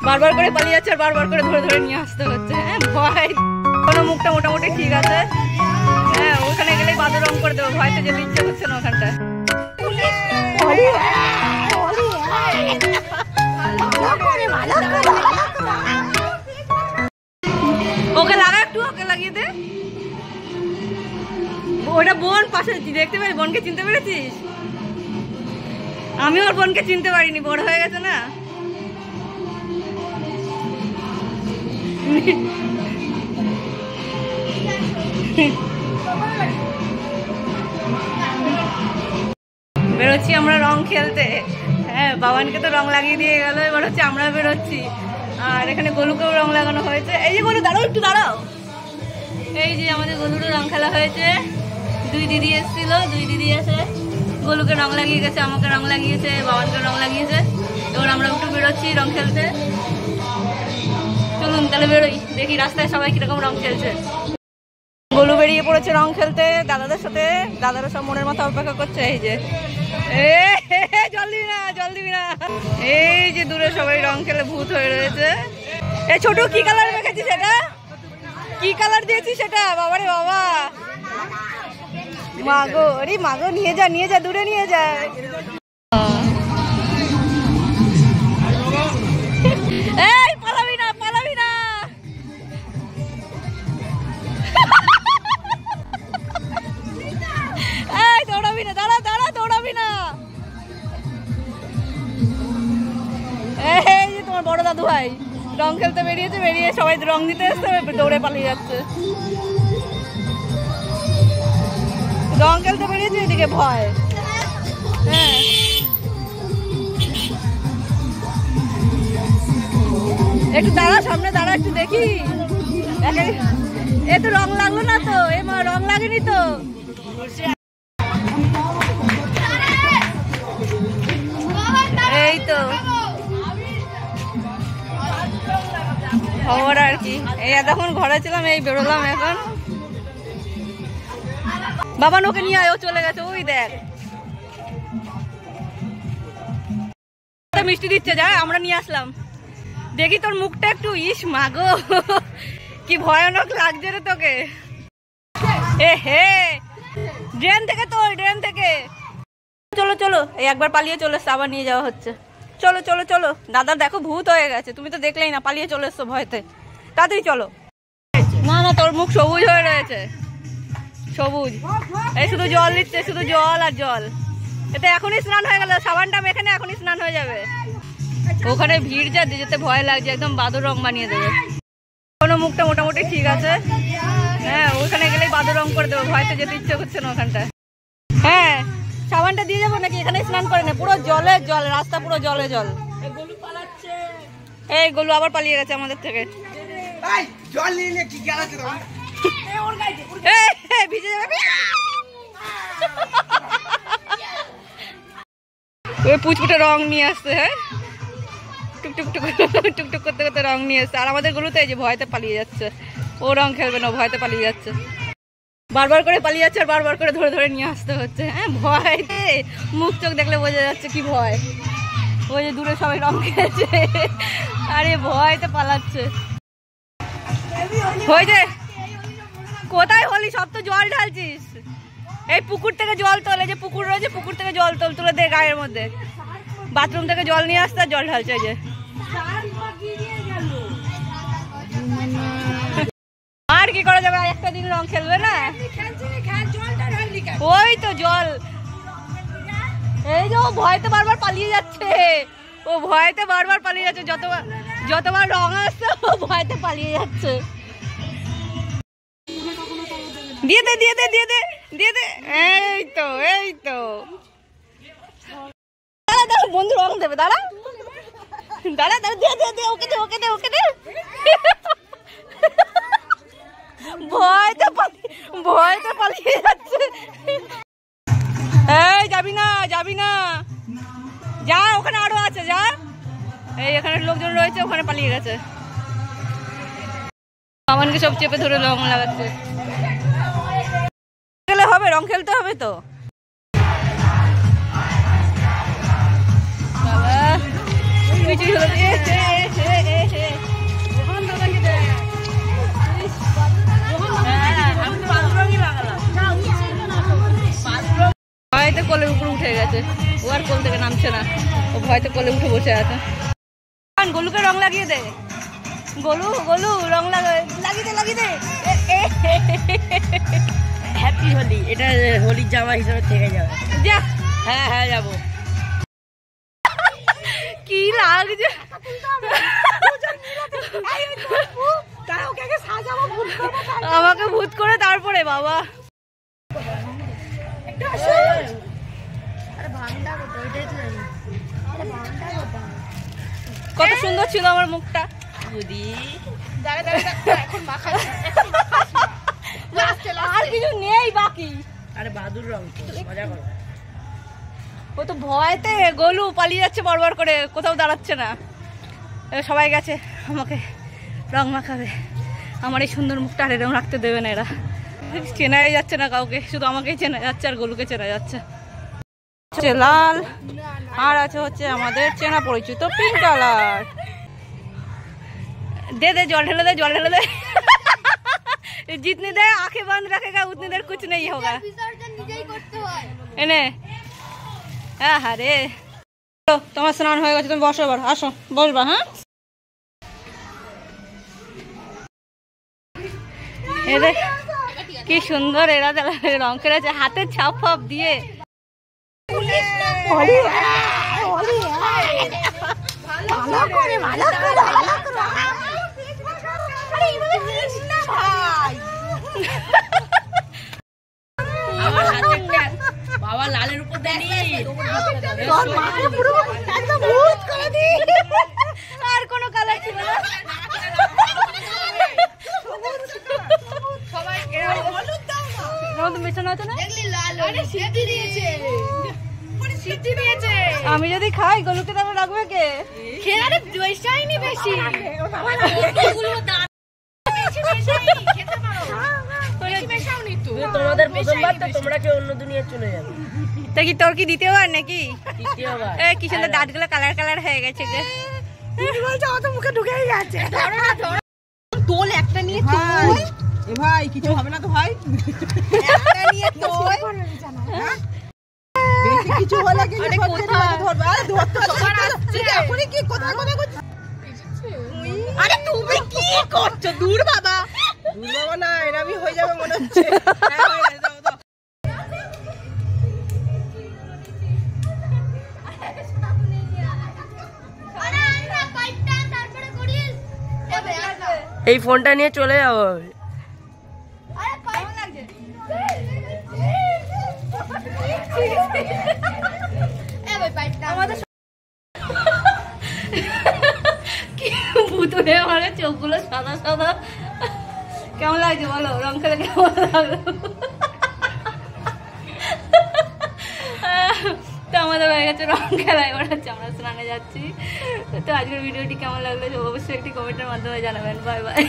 বারবার করে পালিয়ে যাচ্ছে আর বারবার করে ধরে ধরে নিয়ে আসতে হচ্ছে। হ্যাঁ ভয়, কোনো মুখটা মোটামুটি ঠিক আছে। হ্যাঁ ওখানে গেলেই বাদুর রং করে দেবো, ভয়তে যেতে ইচ্ছে করছে না ওখানটায়। ওকে লাগা একটু, ওকে লাগিয়ে দে। ওটা বোন পাশে দেখতে পারি, বোনকে চিনতে পেরেছিস? আমি ওর বোনকে চিনতে পারিনি, বড় হয়ে গেছে না। বেরোচ্ছি আমরা রং খেলতে। হ্যাঁ বাবানকে তো রং লাগিয়ে দিয়ে গেল, এবার হচ্ছে আমরা বেরোচ্ছি। আর এখানে গলুকেও রং লাগানো হয়েছে। এই যে গলু দাঁড়াও, একটু দাঁড়াও। এই যে আমাদের গলুরও রং খেলা হয়েছে। দুই দিদি এসেছিল, দুই দিদি এসে গলুকে রং লাগিয়ে গেছে, আমাকে রং লাগিয়েছে, বাবানকে রং লাগিয়েছে। এবার আমরা একটু বেরোচ্ছি রং খেলতে। চলুন তাহলে বেরোই, দেখি রাস্তায় সবাই কিরকম রং খেলছে। গলু বেরিয়ে পড়েছে রং খেলতে দাদাদের সাথে। দাদারা সব মনের মাথা অপেক্ষা করছে। এই যে জল দিবি না, জল দিবি না। এই যে দূরে সবাই রং খেলে ভূত হয়ে রয়েছে। এ ছোট কি কালার মেখেছিস সেটা? কি কালার দিয়েছিস সেটা? বাবারে বাবা, মাগো, আরে মাগো, নিয়ে যা, নিয়ে যা, দূরে নিয়ে যা। এই পালাবি না, পালাবি না। এই দৌড়াবি না, দাঁড়া দাঁড়া, দৌড়াবি না। এই যে তোমার বড় দাদু ভাই রং খেলতে বেরিয়েছে, বেরিয়ে সবাই রং দিতে এসছে, দৌড়ে পালিয়ে যাচ্ছে। রং খেলতে বেরিয়েছে, এদিকে ভয়। হ্যাঁ একটু দাঁড়া, সামনে দাঁড়া, একটু দেখি। এ তো রং লাগলো না তো, এ মা রং লাগেনি তো। এই তো খবর আর কি। এই এতক্ষণ ঘরে ছিলাম, এই বেরোলাম এখন। বাবা ওকে নিয়ে আয়, ও চলে গেছে, ওই দেখ মিষ্টি দিচ্ছে। যা আমরা নিয়ে আসলাম। দেখি তোর মুখটা একটু, ইস মাগো কি ভয়ানক লাগছে রে তোকে। এ হে, ড্রেন থেকে তো, ড্রেন থেকে। চলো চলো, এই একবার পালিয়ে চলে এসছে, আবার নিয়ে যাওয়া হচ্ছে। চলো চলো চলো, দাদার দেখো ভূত হয়ে গেছে, তুমি তো দেখলেই না, পালিয়ে চলে এসছো ভয়তে। তাড়াতাড়ি চলো। না না, তোর মুখ সবুজ হয়ে রয়েছে, সবুজ। এই শুধু জল দিচ্ছে, শুধু জল আর জল। এতে এখনই স্নান হয়ে গেল, সাবানটা মেখে নে, এখনই স্নান হয়ে যাবে। ওখানে ভিড় যা, যেতে ভয় লাগছে, একদম বাদুর রং বানিয়ে দেবে। কোনো মুখটা মোটামুটি ঠিক আছে। হ্যাঁ ওখানে গেলেই বাদুর রং করে দেবো, ভয়তে যেতে ইচ্ছে করছে না ওখানটায়। হ্যাঁ সাবানটা দিয়ে যাবো নাকি? এখানে স্নান করে না, পুরো জলে জল, রাস্তা পুরো জলে জল। এই গলু আবার পালিয়ে গেছে আমাদের থেকে। ভিজে যাবে। ওই পুচকুটা রং নিয়ে আসছে। হ্যাঁ টুকটুক টুকটুক করতে করতে রং নিয়ে আসছে। আর আমাদের গলুতে এই যে ভয়তে পালিয়ে যাচ্ছে, ও রং খেলবে না, ভয়তে পালিয়ে যাচ্ছে। বারবার করে পালিয়ে যাচ্ছে আর বারবার করে ধরে ধরে নিয়ে আসতে হচ্ছে। হ্যাঁ ভয়তে মুখ চোখ দেখলে বোঝা যাচ্ছে কি ভয়। ওই যে দূরে সবাই রং খেলছে, আরে ভয়তে পালাচ্ছে। হয়েছে কোথায় হলি? সব তো জল ঢালছিস। এই পুকুর থেকে জল তোল, এই যে পুকুর রয়েছে, পুকুর থেকে জল তোল, তুলে দে গায়ের মধ্যে। বাথরুম থেকে জল নিয়ে আসতে আর জল ঢালছে। এই যে আর কি করা যাবে, একটা দিন রং খেলবে না। ওই তো জল। এই যে ও ভয়তে বারবার পালিয়ে যাচ্ছে, ও ভয়তে বারবার পালিয়ে যাচ্ছে। যতবার রং আসছে ও ভয়তে পালিয়ে যাচ্ছে। দিয়ে দে দিয়ে দে দিয়ে দে দিয়ে দে। এই তো এই তো, দাঁড়া দাঁড়া, বন্ধু রং দেবে, দাঁড়া দাঁড়া দাঁড়া, দিয়ে দে দে, ওকে দে ওকে দে ওকে দে। ভয়তে পালিয়ে যাচ্ছে। এই যাবি না, যাবি না, যা, ওখানে আরো আছে, যা। এই এখানে লোকজন রয়েছে, ওখানে পালিয়ে গেছে। আমাকে সব চেপে ধরে রং লাগাচ্ছে। গেলে হবে, রং খেলতে হবে তো। বাবা চিবিচিবি হলো। ভয়তে কোলের উপরে উঠে গেছে, ও আর কোল থেকে নামছে না, ও ভয়তে কোলে উঠে বসে আছে। গোলুকে রং লাগিয়ে দে, গোলু গোলু রং লাগিয়ে দে। হ্যাপি হোলি, এটা হোলির জামা হিসেবে থেকে যাবে। যা, হ্যাঁ হ্যাঁ যাবো। কি লাগছে, আমাকে ভূত করে তারপরে বাবা। কত সুন্দর ছিল আমার মুখটা। আর কিছু নেই বাকি। আরে বাদুর রং, মজা করো। ও তো ভয়তে গোলু পালিয়ে যাচ্ছে বড় করে, কোথাও দাঁড়াচ্ছে না। সবাই গেছে আমাকে রং মাখাবে, আমার এই সুন্দর মুখটা আর এরকম রাখতে দেবে না এরা। চেনাই যাচ্ছে না কাউকে, শুধু আমাকেই চেনা যাচ্ছে আর গোলুকে চেনা যাচ্ছে। লাল আর আছে হচ্ছে আমাদের চেনা পরিচিত পিঙ্ক কালার। दे दे जल ढेले दे, जल ढेले दे। जितनी देर आंखें बंद रखेगा उतनी देर कुछ नहीं होगा। एने আরে তোমার স্নান হয়ে গেছে, তুমি বসো, এবার আসো বসবা। হ্যাঁ এদের কি সুন্দর এরা রং খেলেছে হাতের ছাপ ফাপ দিয়ে। বাবা লালের উপর আর কোনো কালার ছিল না। আমি যদি খাই গলুকে তাহলে রাখবে কে? বেশি তোমাদের প্রথমবার তো, তোমরা কি অন্য দুনিয়া চলে যাবে? তা কি তোর কি দ্বিতীয়বার নাকি? দ্বিতীয়বার। কি সুন্দর দাঁতগুলো কালার কালার হয়ে গেছে যে। মুখে ঢুকেই গেছে। তোল একটা নিয়ে তোল। এ ভাই কিছু হবে না তো ভাই, একটা নিয়ে তোল। বেশি কিছু হলে কিন্তু সত্যি ধরবে। আরে ধরতে সবার আসছে এখনই কি কথা করছিস? আরে তুমি কি করছো? দূর বাবা, দূর বাবা না, এরকমই হয়ে যাবে মনে হচ্ছে। এই ফোনটা নিয়ে চলে যাবো। ভুতুরে আমার চোখগুলো সাদা সাদা। কেমন লাগছে বলো, রং খেলে কেমন লাগলো? তো আমাদের হয়ে গেছে রং খেলা, এবার হচ্ছে আমরা স্নানে যাচ্ছি। তো আজকের ভিডিওটি কেমন লাগলো অবশ্যই একটি কমেন্টের মাধ্যমে জানাবেন। Bye bye.